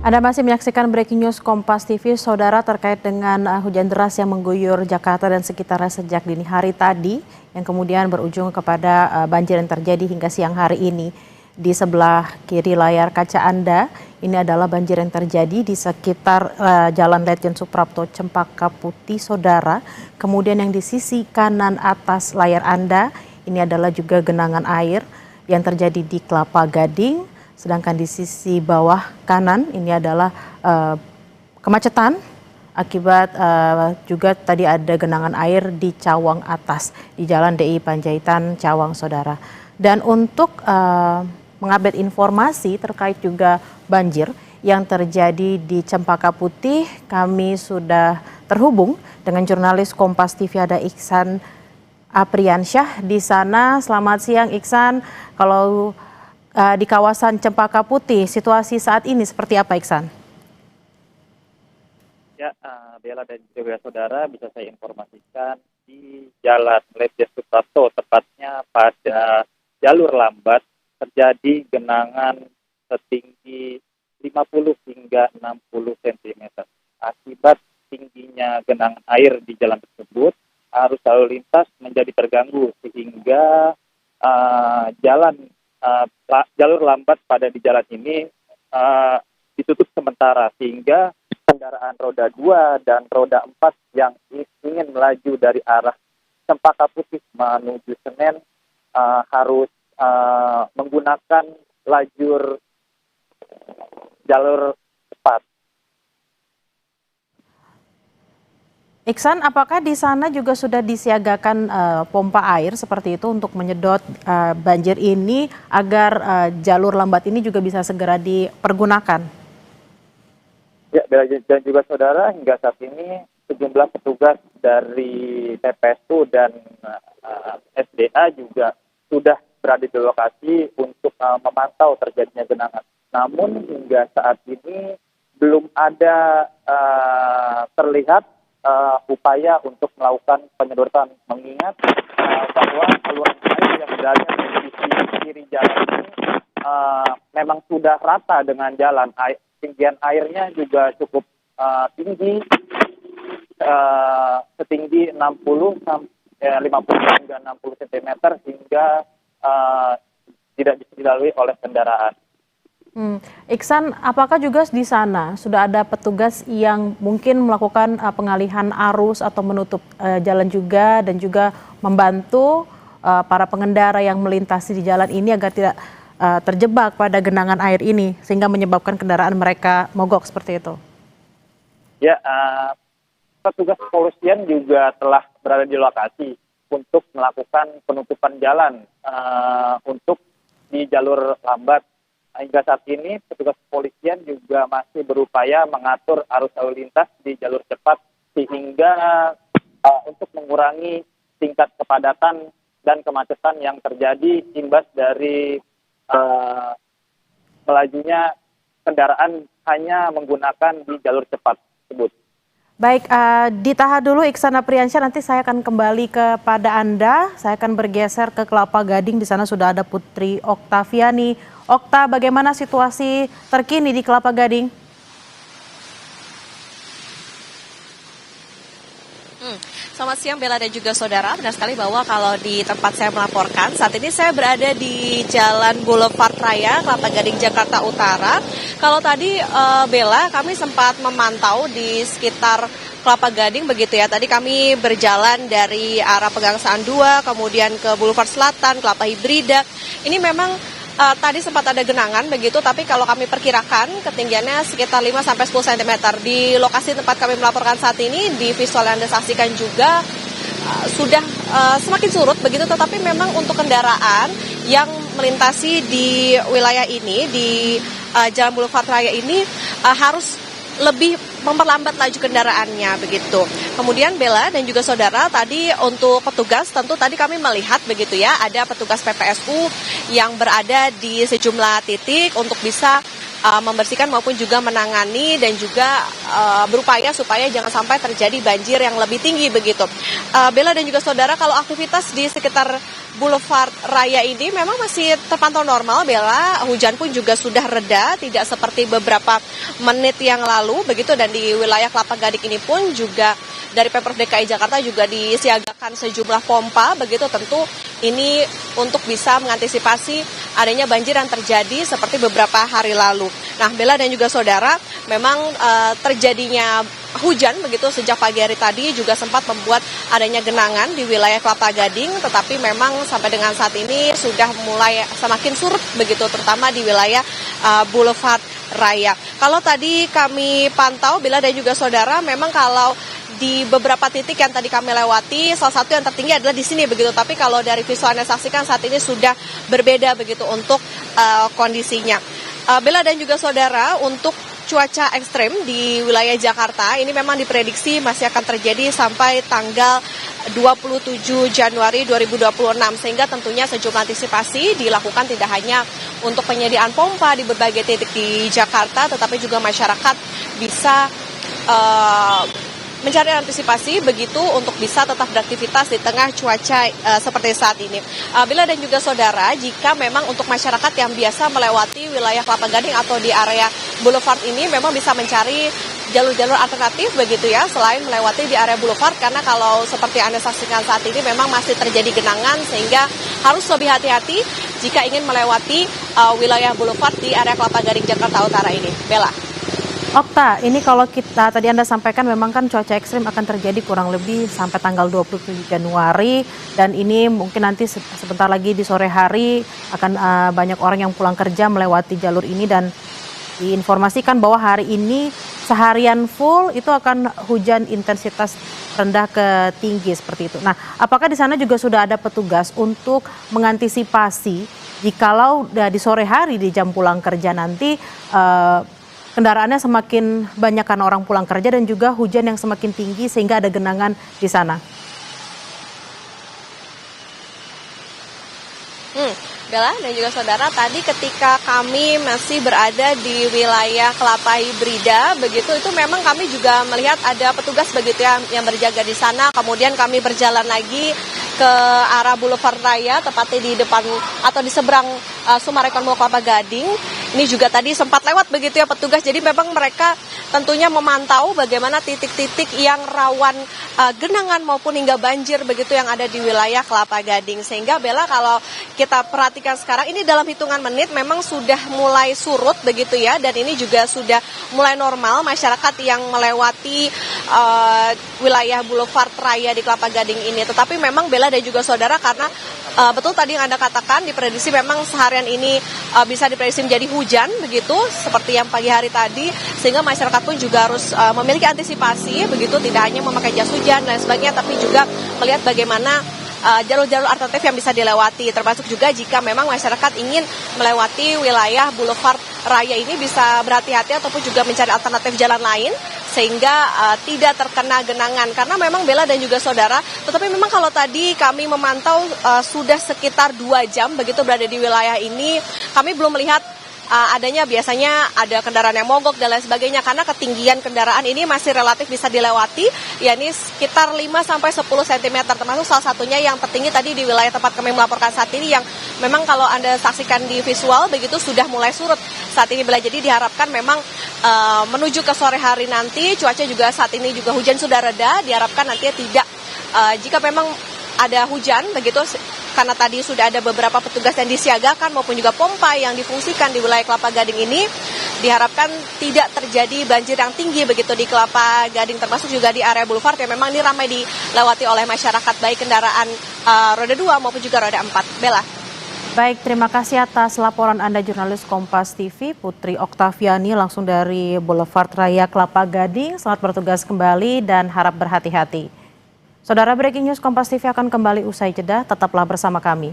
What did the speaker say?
Anda masih menyaksikan Breaking News Kompas TV, Saudara, terkait dengan hujan deras yang mengguyur Jakarta dan sekitarnya sejak dini hari tadi, yang kemudian berujung kepada banjir yang terjadi hingga siang hari ini. Di sebelah kiri layar kaca Anda, ini adalah banjir yang terjadi di sekitar Jalan Letjen Suprapto, Cempaka Putih, Saudara. Kemudian yang di sisi kanan atas layar Anda, ini adalah juga genangan air yang terjadi di Kelapa Gading. Sedangkan di sisi bawah kanan ini adalah kemacetan akibat juga tadi ada genangan air di Cawang Atas di Jalan DI Panjaitan Cawang, Saudara. Dan untuk mengupdate informasi terkait juga banjir yang terjadi di Cempaka Putih, kami sudah terhubung dengan jurnalis Kompas TV, ada Iksan Apriansyah di sana. Selamat siang Iksan. Kalau di kawasan Cempaka Putih, situasi saat ini seperti apa, Iksan? Ya, Bella dan juga saudara, bisa saya informasikan di Jalan Letjen Suprapto, tepatnya pada jalur lambat, terjadi genangan setinggi 50 hingga 60 cm. Akibat tingginya genangan air di jalan tersebut, arus lalu lintas menjadi terganggu sehingga jalur lambat pada di jalan ini ditutup sementara, sehingga kendaraan roda 2 dan roda 4 yang ingin melaju dari arah Cempaka Putih menuju Senen harus menggunakan jalur cepat. Iksan, apakah di sana juga sudah disiagakan pompa air seperti itu untuk menyedot banjir ini agar jalur lambat ini juga bisa segera dipergunakan? Ya, dan juga saudara, hingga saat ini sejumlah petugas dari TPSU dan SDA juga sudah berada di lokasi untuk memantau terjadinya genangan. Namun hingga saat ini belum ada terlihat upaya untuk melakukan penyedotan, mengingat bahwa saluran air yang berada di sisi kiri jalan ini memang sudah rata dengan jalan. Ketinggian airnya juga cukup tinggi, setinggi 50 hingga 60 cm hingga tidak bisa dilalui oleh kendaraan. Iksan, apakah juga di sana sudah ada petugas yang mungkin melakukan pengalihan arus atau menutup jalan juga dan juga membantu para pengendara yang melintasi di jalan ini agar tidak terjebak pada genangan air ini sehingga menyebabkan kendaraan mereka mogok seperti itu? Ya, petugas kepolisian juga telah berada di lokasi untuk melakukan penutupan jalan untuk di jalur lambat. Hingga saat ini petugas kepolisian juga masih berupaya mengatur arus lalu lintas di jalur cepat sehingga untuk mengurangi tingkat kepadatan dan kemacetan yang terjadi imbas dari melajunya kendaraan hanya menggunakan di jalur cepat tersebut. Baik, ditahan dulu Iksan Apriansyah, nanti saya akan kembali kepada Anda. Saya akan bergeser ke Kelapa Gading, di sana sudah ada Putri Oktaviani. Okta, bagaimana situasi terkini di Kelapa Gading? Selamat siang Bella dan juga saudara. Benar sekali bahwa kalau di tempat saya melaporkan, saat ini saya berada di Jalan Boulevard Raya, Kelapa Gading, Jakarta Utara. Kalau tadi Bella, kami sempat memantau di sekitar Kelapa Gading begitu ya. Tadi kami berjalan dari arah Pegangsaan 2, kemudian ke Boulevard Selatan, Kelapa Hibrida. Ini memang tadi sempat ada genangan begitu, tapi kalau kami perkirakan ketinggiannya sekitar 5-10 cm. Di lokasi tempat kami melaporkan saat ini, di visual yang Anda saksikan juga sudah semakin surut begitu, tetapi memang untuk kendaraan yang melintasi di wilayah ini, di Jalan Boulevard Raya ini harus lebih memperlambat laju kendaraannya begitu. Kemudian Bella dan juga saudara, tadi untuk petugas tentu tadi kami melihat begitu ya, ada petugas PPSU yang berada di sejumlah titik untuk bisa membersihkan maupun juga menangani dan juga berupaya supaya jangan sampai terjadi banjir yang lebih tinggi begitu. Bella dan juga saudara, kalau aktivitas di sekitar Boulevard Raya ini memang masih terpantau normal, Bella. Hujan pun juga sudah reda, tidak seperti beberapa menit yang lalu begitu, dan di wilayah Kelapa Gading ini pun juga dari Pemprov DKI Jakarta juga disiagakan sejumlah pompa begitu, tentu ini untuk bisa mengantisipasi adanya banjir yang terjadi seperti beberapa hari lalu. Nah, Bella dan juga saudara, memang terjadinya hujan begitu sejak pagi hari tadi juga sempat membuat adanya genangan di wilayah Kelapa Gading, tetapi memang sampai dengan saat ini sudah mulai semakin surut begitu, terutama di wilayah Boulevard Raya. Kalau tadi kami pantau, Bella dan juga saudara, memang kalau di beberapa titik yang tadi kami lewati, salah satu yang tertinggi adalah di sini begitu. Tapi kalau dari visual Anda saksikan saat ini sudah berbeda begitu untuk kondisinya. Bella dan juga saudara, untuk cuaca ekstrim di wilayah Jakarta ini memang diprediksi masih akan terjadi sampai tanggal 27 Januari 2026, sehingga tentunya sejumlah antisipasi dilakukan tidak hanya untuk penyediaan pompa di berbagai titik di Jakarta, tetapi juga masyarakat bisa mencari antisipasi begitu untuk bisa tetap beraktivitas di tengah cuaca seperti saat ini. Bila dan juga saudara, jika memang untuk masyarakat yang biasa melewati wilayah Kelapa Gading atau di area Boulevard ini memang bisa mencari jalur-jalur alternatif begitu ya, selain melewati di area Boulevard, karena kalau seperti Anda saksikan saat ini memang masih terjadi genangan, sehingga harus lebih hati-hati jika ingin melewati wilayah Boulevard di area Kelapa Gading Jakarta Utara ini. Bella. Okta, ini kalau kita tadi Anda sampaikan memang kan cuaca ekstrim akan terjadi kurang lebih sampai tanggal 27 Januari, dan ini mungkin nanti sebentar lagi di sore hari akan banyak orang yang pulang kerja melewati jalur ini, dan diinformasikan bahwa hari ini seharian full itu akan hujan intensitas rendah ke tinggi seperti itu. Nah, apakah di sana juga sudah ada petugas untuk mengantisipasi jikalau di sore hari di jam pulang kerja nanti kendaraannya semakin banyak karena orang pulang kerja dan juga hujan yang semakin tinggi sehingga ada genangan di sana? Bella dan juga saudara, tadi ketika kami masih berada di wilayah Kelapa Hibrida begitu, itu memang kami juga melihat ada petugas begitu ya yang berjaga di sana. Kemudian kami berjalan lagi ke arah Boulevard Raya, tepatnya di depan atau di seberang Sumarekon Mall Kelapa Gading. Ini juga tadi sempat lewat begitu ya petugas. Jadi memang mereka tentunya memantau bagaimana titik-titik yang rawan genangan maupun hingga banjir begitu yang ada di wilayah Kelapa Gading. Sehingga Bella, kalau kita perhatikan sekarang ini dalam hitungan menit memang sudah mulai surut begitu ya, dan ini juga sudah mulai normal masyarakat yang melewati wilayah Boulevard Raya di Kelapa Gading ini. Tetapi memang Bella dan juga saudara, karena betul tadi yang Anda katakan, diprediksi memang seharian ini bisa diprediksi menjadi hujan begitu seperti yang pagi hari tadi, sehingga masyarakat pun juga harus memiliki antisipasi begitu, tidak hanya memakai jas hujan dan sebagainya, tapi juga melihat bagaimana jalur-jalur alternatif yang bisa dilewati, termasuk juga jika memang masyarakat ingin melewati wilayah Boulevard Raya ini bisa berhati-hati ataupun juga mencari alternatif jalan lain sehingga tidak terkena genangan. Karena memang Bella dan juga saudara, tetapi memang kalau tadi kami memantau sudah sekitar 2 jam begitu berada di wilayah ini, kami belum melihat adanya biasanya ada kendaraan yang mogok dan lain sebagainya, karena ketinggian kendaraan ini masih relatif bisa dilewati, yakni sekitar 5-10 cm, termasuk salah satunya yang tertinggi tadi di wilayah tempat kami melaporkan saat ini, yang memang kalau Anda saksikan di visual begitu sudah mulai surut saat ini Bella. Jadi diharapkan memang menuju ke sore hari nanti cuaca juga saat ini juga hujan sudah reda, diharapkan nantinya tidak jika memang ada hujan begitu, karena tadi sudah ada beberapa petugas yang disiagakan maupun juga pompa yang difungsikan di wilayah Kelapa Gading ini, diharapkan tidak terjadi banjir yang tinggi begitu di Kelapa Gading, termasuk juga di area Boulevard yang memang ini ramai dilewati oleh masyarakat, baik kendaraan roda 2 maupun juga roda 4. Bella. Baik, terima kasih atas laporan Anda jurnalis Kompas TV, Putri Oktaviani langsung dari Boulevard Raya Kelapa Gading. Selamat bertugas kembali dan harap berhati-hati. Saudara, breaking news Kompas TV akan kembali usai jeda, tetaplah bersama kami.